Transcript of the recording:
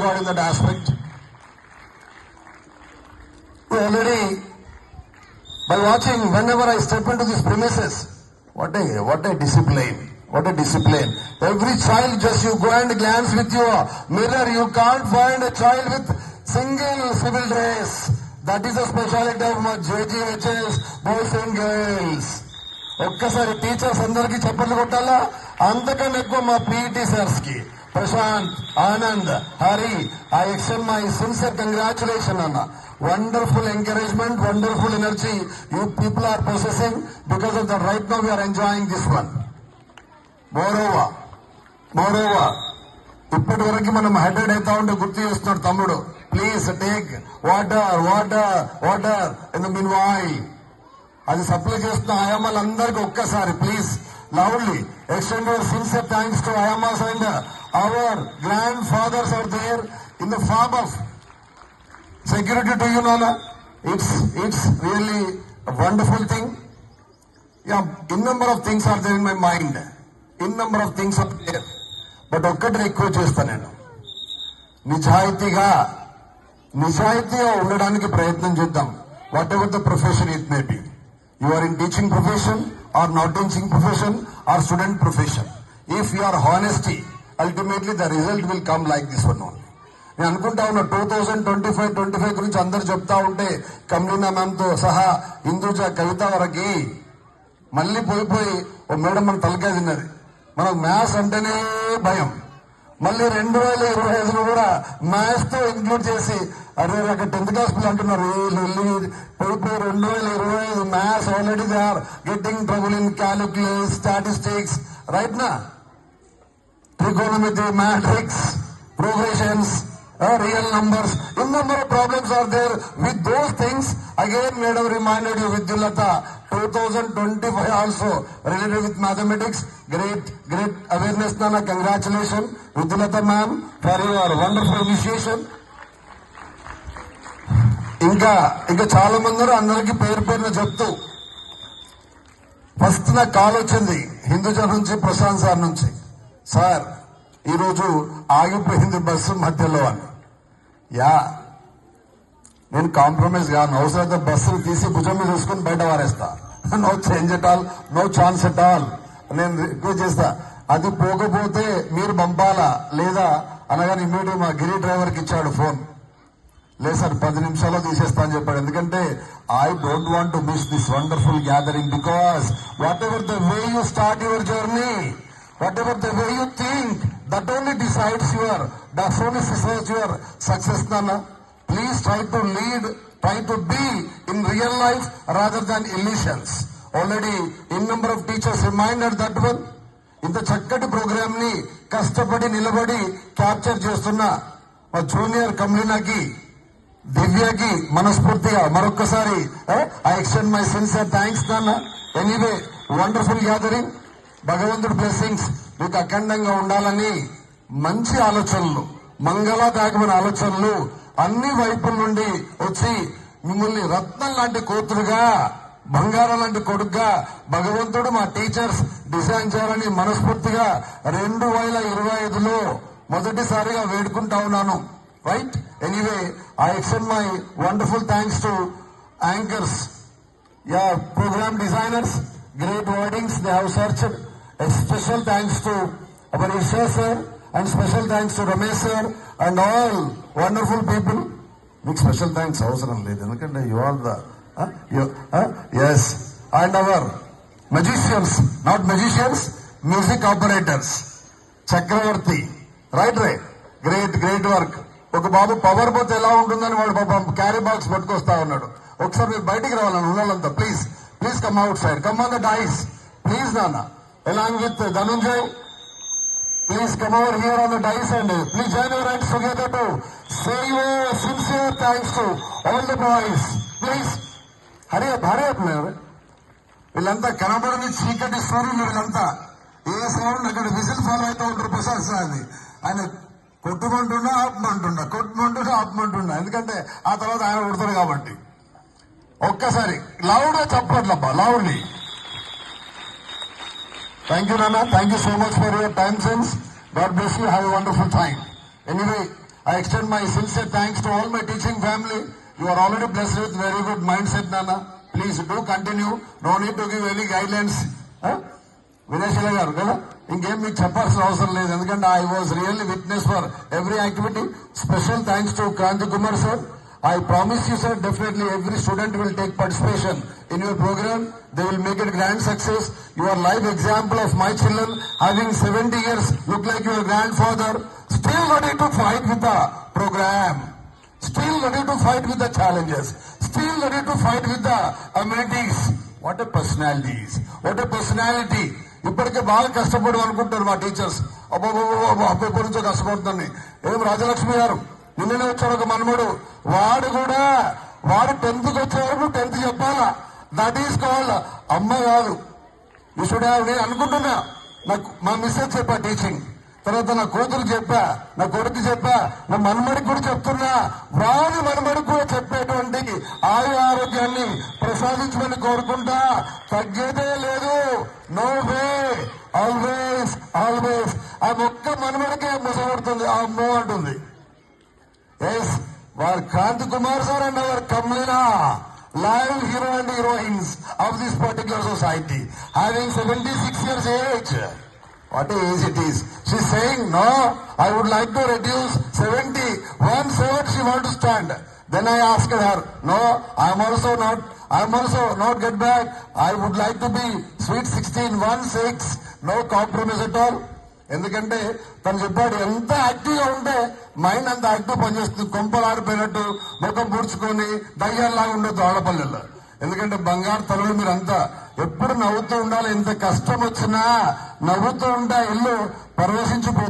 God in that aspect. Already, by watching, whenever I step into these premises, what a discipline. What a discipline. Every child, just you go and glance with your mirror, you can't find a child with single civil dress. That is the speciality of my JGHS, boys and girls. ఒక్కసారి teachers అందరికీ చప్పట్లు కొట్టాలా, అంతకన్నా ఎక్కువ మా PET sirs కి, Prashanth, Anand, Hari, I extend my sincere congratulation అన్న. Wonderful encouragement, wonderful energy you people are possessing. Because of that right now we are enjoying this one. Moreover ఇప్పటి వరకు మనం హెడెడ్ అవుతా ఉంటే గుర్తు చేస్తున్నాడు తమ్ముడు, please take water in the meanwhile. అది సప్లై చేస్తున్న ఆయామాలందరికీ ఒక్కసారి please loudly extend your sincere thanks to ఆయామాస్ and our grandfathers are there in the form of security to you, Nana. It's really a wonderful thing. Yeah, in number of things are there in my mind. In number of things are there. But ఒక్కటి ఎక్కువ చేస్తాను నేను, నిజాయితీగా ఉండడానికి ప్రయత్నం చేద్దాం. Whatever the profession it may be, you are in teaching profession or not teaching profession or student profession, if you are honesty, ultimately the result will come like this one only. నేను అనుకుంటా ఉన్నా 2025 గురించి అందరు చెప్తా ఉంటే, కమ్లీనా ma'am తో సహా హిందూజ, కవిత వరకు మళ్ళీ పోయి ఓ మేడం మన తలకాయ తిన్నది. మనకు మ్యాథ్స్ అంటేనే భయం. మళ్ళీ 2025 కూడా మ్యాథ్స్ తో ఇంక్లూడ్ చేసి, అరే అక్కడ 10th క్లాస్ పిల్లలు అంటున్నారు, పోయి 2025 maths already they are getting trouble in calculus, statistics, right నా, trigonometry, matrix, progressions, real numbers. In number of problems are there with those things. Again, madam reminded you, Vidyulata, 2025 also related with mathematics. Great awareness, Nana. Congratulations, Vidyulata ma'am, for your wonderful initiation. ఇంకా చాలా మంది అందరికి పేరున చెప్తూ, first నాకు call వచ్చింది హిందూజా నుంచి, Prashanth sir నుంచి. సార్, ఈరోజు ఆగిపోయింది బస్సు మధ్యలో అని. నేను కాంప్రమైజ్ కాను, అవసరమైతే బస్సులు తీసి భుజం మీద చూసుకుని బయట వారేస్తా. No change at all, no chance at all. నేను రిక్వెస్ట్ చేస్తా, అది పోకపోతే మీరు పంపాలా లేదా అనగానే ఇమ్మీడియట్ మా గిరి డ్రైవర్కి ఇచ్చాడు ఫోన్. లేదు సార్, 10 నిమిషాల్లో తీసేస్తా అని చెప్పాడు. ఎందుకంటే I don't want to miss this wonderful gathering, because what ever the way you start your journey, whatever the way you think, that only decides your success, Nana. Please try to lead, try to be in real life rather than illusions. Already in number of teachers reminded that one. ఇంత చక్కటి programme ని కష్టపడి నిలబడి capture చేస్తున్న మా junior కమ్లీనాకి, దివ్యకి మనస్ఫూర్తిగా మరొక్కసారి I extend my sincere thanks, నాన్న. Anyway, wonderful gathering. భగవంతుడి బ్లెస్సింగ్స్ మీకు అఖండంగా ఉండాలని, మంచి ఆలోచనలు, మంగళదాయకమైన ఆలోచనలు అన్ని వైపుల నుండి వచ్చి మిమ్మల్ని రత్నం లాంటి కూతురుగా, బంగారం లాంటి కొడుకుగా భగవంతుడు మా టీచర్స్ డిజైన్ చేయాలని మనస్ఫూర్తిగా 2025లో మొదటిసారిగా వేడుకుంటా ఉన్నాను. Right, anyway, I extend my wonderful thanks to anchors, programme designers, great wordings they have searched. A special thanks to our Isha sir and special thanks to Ramesh sir and all wonderful people. Big special thanks avasaram ledhu, endukante you all the yes, and our magicians, not magicians, music operators, Chakravarti, right, great work. ఒక బాబు power పోతే ఎలా ఉంటుందని వాడు పాపం carry box పట్టుకొస్తా ఉన్నాడు. ఒకసారి మీరు బయటికి రావాలని ఉన్నోళ్ళంతా please come outside, come on the dais, please, Nana, along with Dhananjay, please come over here on the dais and please join your hands together to say your sincere thanks to all the boys. Please hurry up man. వీళ్ళంతా కనబడని చీకటి సూర్యులు, వీళ్ళంతా ఏ sound అక్కడ whistle follow అవుతూ ఉంటారు. ప్రసాద్ సార్ది ఆయన కొట్టుకుంటున్నా ఆపమంటున్నా, ఎందుకంటే ఆ తర్వాత ఆయన కొడతారు కాబట్టి. ఒక్కసారి లౌడ్గా చెప్పట్లబ్బా, loudly. Thank you, Nana. Thank you so much for your time sense. God bless you. Have a wonderful time. Anyway, I extend my sincere thanks to all my teaching family. You are already blessed with very good mindset, Nana. Please do continue. No need to give any guidelines. వినేశీల గారు కదా ఇంకేం మీకు చెప్పాల్సిన అవసరం లేదు, ఎందుకంటే I was really witness for every activity. Special thanks to Kranthi Kumar sir. I promise you, sir, definitely every student will take participation in your program. They will make it grand success. You are live example of my children having 70 years, look like your grandfather, still ready to fight with the program, still ready to fight with the challenges, still ready to fight with the amenities. What a personalities, what a personality. ఇప్పటికే బాగా కష్టపడు అనుకుంటారు మా teachers. అబ్బాయి నుంచో కష్టపడుతుంది. ఏం రాజలక్ష్మి గారు నిన్ననే వచ్చాడు ఒక మనమడు, వాడు 10th వచ్చేవాడు 10th చెప్పాలా. దట్ ఈస్ కాల్డ్ అమ్మ కాదు. You should have. నేను అనుకుంటున్నా, నాకు మా మిస్సెస్ చెప్పా టీచింగ్, తర్వాత నా కూతురు చెప్పా, నా కొడుకు చెప్పా, నా మనమడికి కూడా చెప్తున్నా. వారి మనమడికి కూడా చెప్పేటువంటి ఆరోగ్యాన్ని ప్రసాదించమని కోరుకుంటా. తగ్గేదే లేదు. No way, always always. ఆ ఒక్క మనమడికే ముసగొడుతుంది, ఆ అమ్మో అంటుంది. ఎస్, వారు Kranthi Kumar sir and our Kamleena live hero and heroines of this particular society, having 76 years age. What a age it is. She's saying, no, I would like to reduce 70. 1/7 she want to stand. Then I asked her, no, I am also not get back. I would like to be sweet 16, 1/6. No compromise at all. ఎందుకంటే తను చెప్పాడు, ఎంత active గా ఉంటే mind అంత active పనిచేస్తుంది. కొంపలు ఆడిపోయినట్టు ముఖం పూడ్చుకొని దయ్యాల్లాగా ఉండొద్దు ఆడపల్లెల్లో. ఎందుకంటే బంగారు తల్లులు మీరంతా ఎప్పుడు నవ్వుతూ ఉండాలి. ఎంత కష్టం వచ్చినా నవ్వుతూ ఉంటే ఇల్లు పరవశించిపోతుంది.